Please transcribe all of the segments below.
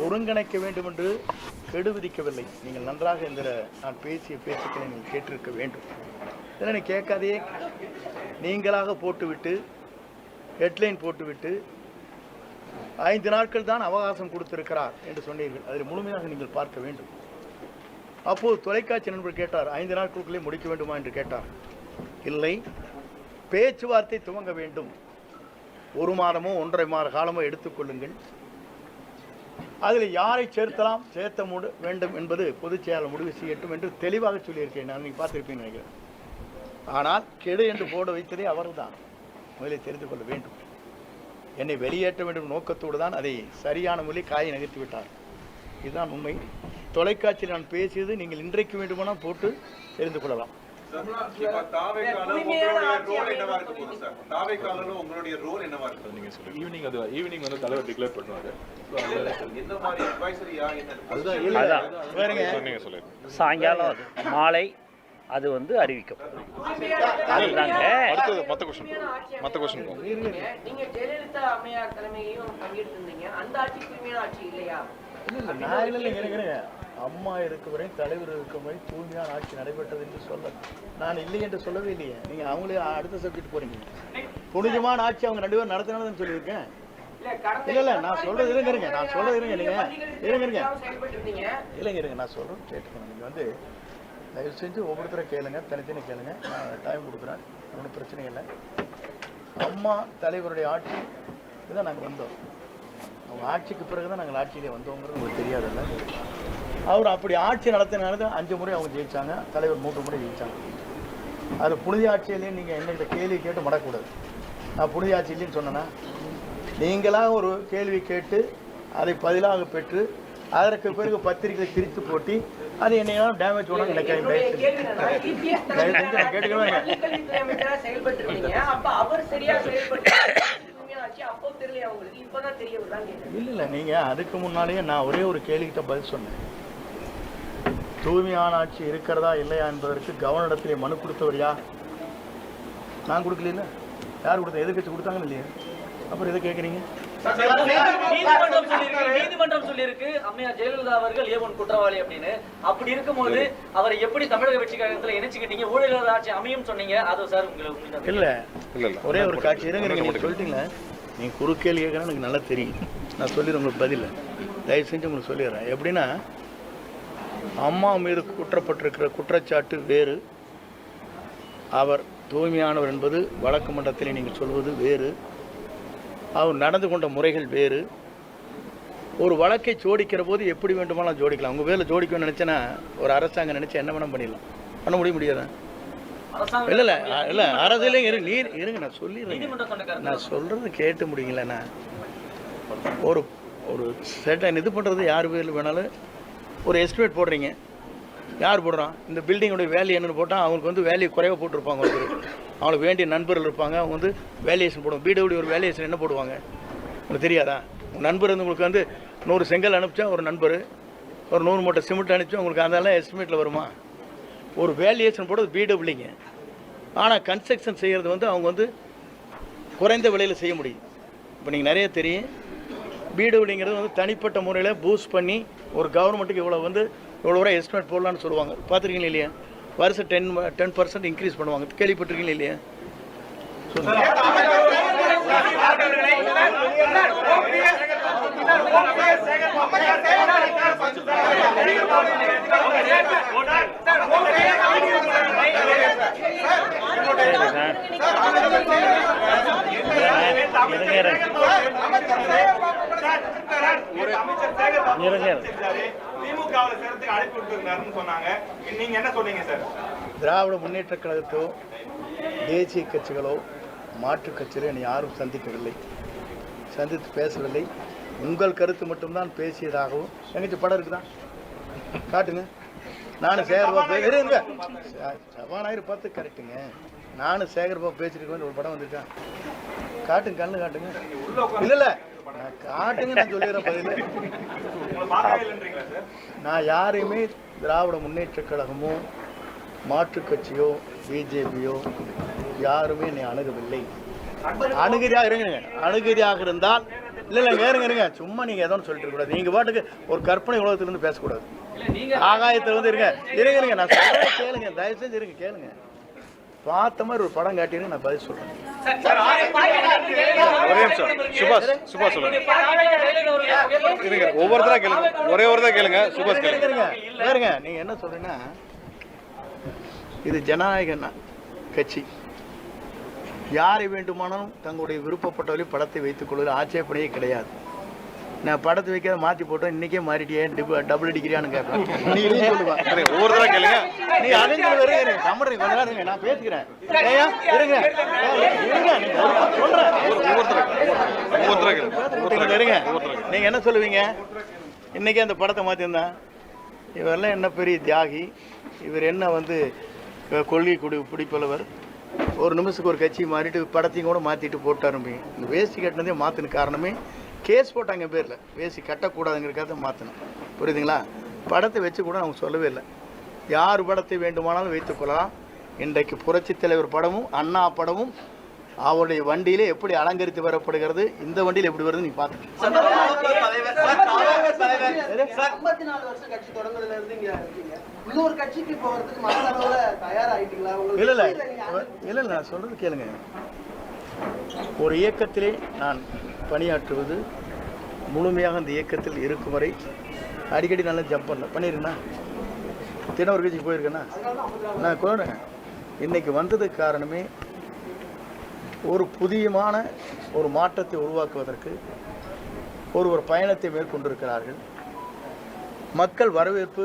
ஒருங்கிணைக்க வேண்டும் என்று கெடு விதிக்கவில்லை. நீங்கள் நன்றாக இந்த நான் பேசிய பேச்சுக்களை நீங்கள் கேட்டிருக்க வேண்டும். இதனை கேட்காதே நீங்களாக போட்டுவிட்டு ஹெட்லைன் போட்டுவிட்டு 5 நாட்கள் தான் அவகாசம் கொடுத்திருக்கிறார் என்று சொன்னீர்கள். அதில் முழுமையாக நீங்கள் பார்க்க வேண்டும். அப்போது தொலைக்காட்சி நண்பர் கேட்டார், 5 நாட்களுக்குள்ளே முடிக்க வேண்டுமா என்று கேட்டார். இல்லை, பேச்சுவார்த்தை துவங்க வேண்டும். 1 மாதமோ 1.5 மாத காலமோ எடுத்துக்கொள்ளுங்கள். அதில் யாரை சேர்த்த வேண்டும் என்பது பொதுச் செயலாளர் முடிவு செய்யட்டும் என்று தெளிவாக சொல்லியிருக்கேன். நான் நீங்கள் பார்த்துருப்பேன் நினைக்கிறேன். ஆனால் கெடு என்று போட வைத்ததே அவர்தான். முதலில் தெரிந்து கொள்ள வேண்டும். என்னை வெளியேற்ற வேண்டும் நோக்கத்தோடு தான் அதை சரியான முறையில் காயை நகர்த்தி விட்டார். இதுதான் உண்மை. தொலைக்காட்சியில் நான் பேசியது நீங்கள் இன்றைக்கு வேண்டுமானால் போட்டு தெரிந்து கொள்ளலாம். சாயங்காலம் மாலை அது அறிவிக்கும். அம்மா இருக்கும் வரை தலைவர் இருக்கும் வரை தூய்மையான ஆட்சி நடைபெற்றது என்று சொல்ல நான் இல்லை என்று சொல்லவே இல்லையே. நீங்க அவங்களே அடுத்த சப்ஜெக்ட் போறீங்க. புனிதமான ஆட்சி அவங்க 2 பேரும் நடத்தினாலும் சொல்லியிருக்கேன். இல்ல நான் சொல்றது இருங்க, நான் சொல்றது இருங்க, நீங்க இல்லைங்க நான் சொல்றேன் கேட்டுக்கணும். நீங்க தயவு செஞ்சு ஒவ்வொருத்தரை கேளுங்க, தனித்தனி கேளுங்க. நான் டைம் கொடுக்குறேன், ஒன்றும் பிரச்சனை இல்லை. அம்மா தலைவருடைய ஆட்சி இதுதான் நாங்கள் வந்தோம். அவங்க ஆட்சிக்கு பிறகு தான் நாங்கள் ஆட்சியிலே வந்தோங்கிறது உங்களுக்கு தெரியாதுல்ல. அவர் அப்படி ஆட்சி நடத்தினால 5 முறை அவங்க ஜெயிச்சாங்க, தலைவர் 3 முறை ஜெயிச்சாங்க. அது புனித ஆட்சியிலேயே நீங்கள் என்னகிட்ட கேள்வி கேட்டு மடக்கூடாது. நான் புனித ஆட்சி இல்லைன்னு சொன்னேன்னா, நீங்களாக ஒரு கேள்வி கேட்டு அதை பதிலாக பெற்று அதற்கு பிறகு பத்திரிகை திரித்து போட்டி அது என்ன டேமேஜ் பண்ண நினைக்கிறேன். இல்ல நீங்க அதுக்கு முன்னாலேயே நான் ஒரே ஒரு கேள்விக்கிட்ட பதில் சொன்னேன். தூய்மையான ஆட்சி இருக்கிறதா இல்லையா என்பதற்கு கவர்னரிடத்திலே மனு கொடுத்தவர் யார்? நான் கொடுக்கல. யார் கொடுத்த? எதிர்கட்சி கொடுத்தாங்கன்னு இல்லையா? அப்புறம் எதை கேட்குறீங்க? நீதிமன்றம் சொல்லியிருக்கு அம்மையார் ஜெயலலிதா அவர்கள் A1 குற்றவாளி அப்படின்னு. அப்படி இருக்கும்போது அவரை எப்படி தமிழக வெற்றி கழகத்தில் இணைச்சுக்கிட்டீங்க? ஊழல் ஆட்சி அமையும் சொன்னீங்க. அது சார் உங்களுக்கு இல்ல ஒரே ஒரு காட்சி இருங்க சொல்லிட்டீங்களா? நீங்கள் குறுக்கேள்வி கேட்கறா எனக்கு நல்லா தெரியும். நான் சொல்லிடுறேன் உங்களுக்கு பதில். தயவு செஞ்சு உங்களுக்கு சொல்லிடுறேன். எப்படின்னா, அம்மா மீது குற்றப்பட்டிருக்கிற குற்றச்சாட்டு வேறு, அவர் தூய்மையானவர் என்பது வழக்கு மன்றத்தில் நீங்கள் சொல்வது வேறு, அவர் நடந்து கொண்ட முறைகள் வேறு. ஒரு வழக்கை ஜோடிக்கிற போது எப்படி வேண்டுமானாலும் ஜோடிக்கலாம். உங்கள் வேலை ஜோடிக்கணும்னு நினச்சேன்னா ஒரு அரசாங்கம் நினச்சா என்ன வேணால் பண்ணிடலாம். பண்ண முடியாதா? இல்லை அரசியலே இருங்க நான் சொல்லிடுறேன். நான் சொல்கிறது கேட்டு முடியுங்களேண்ணா. ஒரு ஒரு செட்டன் இது பண்ணுறது யார் பேரில் வேணாலும் ஒரு எஸ்டிமேட் போடுறீங்க. யார் போடுறான்? இந்த பில்டிங்கோடைய வேல்யூ என்னென்னு போட்டால் அவங்களுக்கு வேல்யூ குறைவாக போட்டிருப்பாங்க. அவங்களுக்கு வேண்டிய நண்பர்கள் இருப்பாங்க, அவங்க வேல்யூஷன் போடுவாங்க. பிடபிள்யூ ஒரு வேல்யூஷன் என்ன போடுவாங்க உங்களுக்கு தெரியாதா? உங்கள் நண்பர் உங்களுக்கு 100 செங்கல் அனுப்பிச்சா ஒரு நண்பர், ஒரு 100 மூட்டை சிமெண்ட் அனுப்பிச்சா உங்களுக்கு அதெல்லாம் எஸ்டிமேட்டில் வருமா? ஒரு வேல்யூஷன் போடுறது பிடபிள்யூங்க. ஆனால் கன்ஸ்ட்ரக்ஷன் செய்கிறது அவங்க குறைந்த விலையில் செய்ய முடியும். இப்போ நீங்கள் நிறைய தெரியும், பிடபிள்யூங்கிறது தனிப்பட்ட முறையில் பூஸ்ட் பண்ணி ஒரு கவர்மெண்ட்டுக்கு இவ்வளோ வரை எஸ்டிமேட் போடலான்னு சொல்லுவாங்க. பார்த்துருக்கீங்களா இல்லையா? வருஷம் 10% இன்க்ரீஸ் பண்ணுவாங்க. கேள்விப்பட்டிருக்கீங்களா இல்லையா? திராவிட முன்னேற்ற கழகத்தோ தேசிய கட்சிகளோ மாற்றுக் கட்சிகளோ என்னை யாரும் சந்திக்கவில்லை, சந்தித்து பேசவில்லை. உங்கள் கருத்து மட்டும்தான் பேசியதாகவும் எங்கேயும் படம் இருக்குதா? காட்டுங்க. நானும் சேகர்பாபு இருங்க, சபாநாயகர் பார்த்து கரெக்டுங்க. நானும் சேகர்பாபு பேசியிருக்கேன் ஒரு படம் வந்துருக்கேன். காட்டுங்க, கண்ணு காட்டுங்க. இல்லை காட்டுங்க, நான் சொல்லிடுறேன் பதில். நான் யாரையுமே திராவிட முன்னேற்ற கழகமோ மாற்றுக் கட்சியோ பிஜேபியோ யாருமே என்னை அணுகவில்லை. அணுகிரியாக அணுகிரியாக இருந்தால் இல்லை இருங்க சும்மா நீங்கள் எதோன்னு சொல்லிட்டு கூடாது. நீங்கள் பாட்டுக்கு ஒரு கற்பனை உலகத்திலிருந்து பேசக்கூடாது. ஆகாயத்தில் வந்து இருங்க நான் சொல்கிறேன் கேளுங்க, தயவு செஞ்சு இருங்க கேளுங்க. பார்த்த மாதிரி ஒரு படம் காட்டினு நான் பதில் சொல்கிறேன். ஒரே நிமிஷம் சுபாஷ் சொல்லுங்க. ஒவ்வொருத்தரா கேளுங்க, ஒரே ஒரு தான் கேளுங்க. சுபாஷ் கேளுங்க. நீங்கள் என்ன சொல்றீங்கன்னா இது ஜனநாயக கட்சி, யாரை வேண்டுமானாலும் தங்களுடைய விருப்பப்பட்டவரை படத்தை வைத்துக் கொள்வதில் ஆட்சேபனையே கிடையாது. நான் படத்தை வைக்காத மாற்றி போட்டோம், இன்னைக்கே மாறிட்டியே டபுள் அடிக்கிறியான்னு கேட்பேன். நீ சொல்லுவா ஒவ்வொருத்தரா கேளுங்க. நீ அறிஞர் கமரி கொஞ்ச நேரம் நான் பேசுகிறேன். இருங்க நீங்க என்ன சொல்லுவீங்க? இன்னைக்கு அந்த படத்தை மாற்றிருந்தா இவரெல்லாம் என்ன பெரிய தியாகி, இவர் என்ன வந்து கொள்கை பிடிப்பவர், ஒரு நிமிஷத்துக்கு ஒரு கட்சி மாறிட்டு படத்தையும் கூட மாற்றிட்டு போட்டாருமே. இந்த வேஷ்டி கட்டினதே மாற்றின காரணமே கேஸ் போட்டாங்க பேரில், வேஷ்டி கட்டக்கூடாதுங்கிறக்காக மாற்றினேன். புரியுதுங்களா? படத்தை வச்சு கூட அவங்க சொல்லவே இல்லை. யார் படத்தை வேண்டுமானாலும் வைத்துக்கொள்ளலாம். இன்றைக்கு புரட்சித் தலைவர் படமும் அண்ணா படமும் அவருடைய வண்டியிலே எப்படி அலங்கரித்து வரப்படுகிறது, இந்த வண்டியில் எப்படி வருது நீங்க பார்த்து. 54 வருஷம் கட்சி தொடங்குறதுல இருந்து இங்க இருக்கீங்க. இன்னொரு கட்சிக்கு போறதுக்கு மனதளவுல தயாராயிட்டீங்களா? இல்ல நான் சொல்றது கேளுங்க. ஒரு இயக்கத்திலே நான் பணியாற்றுவது முழுமையாக அந்த இயக்கத்தில் இருக்கும் வரை அடிக்கடி நல்லா ஜம்ப் பண்ணிருக்கேன்னா, தினம் ஒரு கட்சிக்கு போயிருக்கேன்னா நான் கோருறேன். இன்னைக்கு வந்ததுக்கு காரணமே ஒரு புதியமான ஒரு மாற்றத்தை உருவாக்குவதற்கு ஒரு பயணத்தை மேற்கொண்டிருக்கிறார்கள். மக்கள் வரவேற்பு,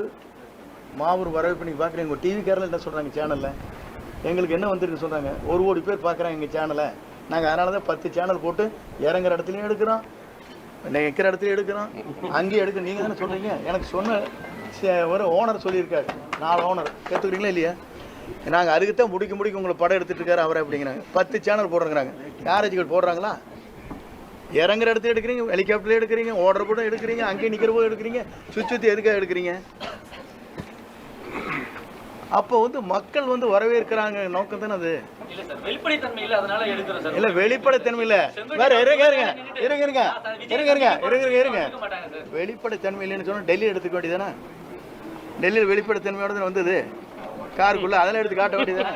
மாபெரும் வரவேற்பு. நீங்கள் பார்க்குறீங்க உங்கள் டிவிக்காரில் என்ன சொல்கிறாங்க சேனலில், எங்களுக்கு என்ன வந்துருக்கு சொல்கிறாங்க, 1 கோடி பேர் பார்க்குறாங்க எங்கள் சேனலை. நாங்கள் அதனால தான் 10 சேனல் போட்டு இறங்குற இடத்துலையும் எடுக்கிறோம், நிற்கிற இடத்துலையும் எடுக்கிறோம், அங்கேயும் எடுக்கிறோம். நீங்கள் தானே சொல்கிறீங்க. எனக்கு சொன்ன ஒரு ஓனர் சொல்லியிருக்காரு, 4 ஓனர் கேட்டுக்கிறீங்களா இல்லையா? நாங்கள் அதுக்கு தான் முடிக்க உங்களை படம் எடுத்துகிட்டு இருக்காரு அவரை அப்படிங்கிறாங்க. 10 சேனல் போடுறாங்கிறாங்க. யாராச்சும் போடுறாங்களா? இறங்குற இடத்துல எடுக்கிறீங்க, ஹெலிகாப்டர்ல எடுக்கிறீங்க, ஓடுற போட எடுக்கிறீங்க, அங்கேயும் நிற்கிற போது எடுக்கிறீங்க, சுற்றி எதுக்காக எடுக்கிறீங்க? அப்போ வந்து மக்கள் வந்து வரவேற்கிறாங்க நோக்கம் தானே அது. வெளிப்படைத்தன்மை இல்லை, அதனால எடுக்கிறோம் சார். இல்லை வெளிப்படைத்தன்மை இல்லை, வேற இருங்க வெளிப்படைத்தன்மை இல்லைன்னு சொன்னால் டெல்லி எடுத்துக்க வேண்டியதானே? டெல்லியில் வெளிப்படைத்தன்மையோட தான் வந்தது காருக்குள்ள, அதெல்லாம் எடுத்து காட்ட வேண்டியதானே?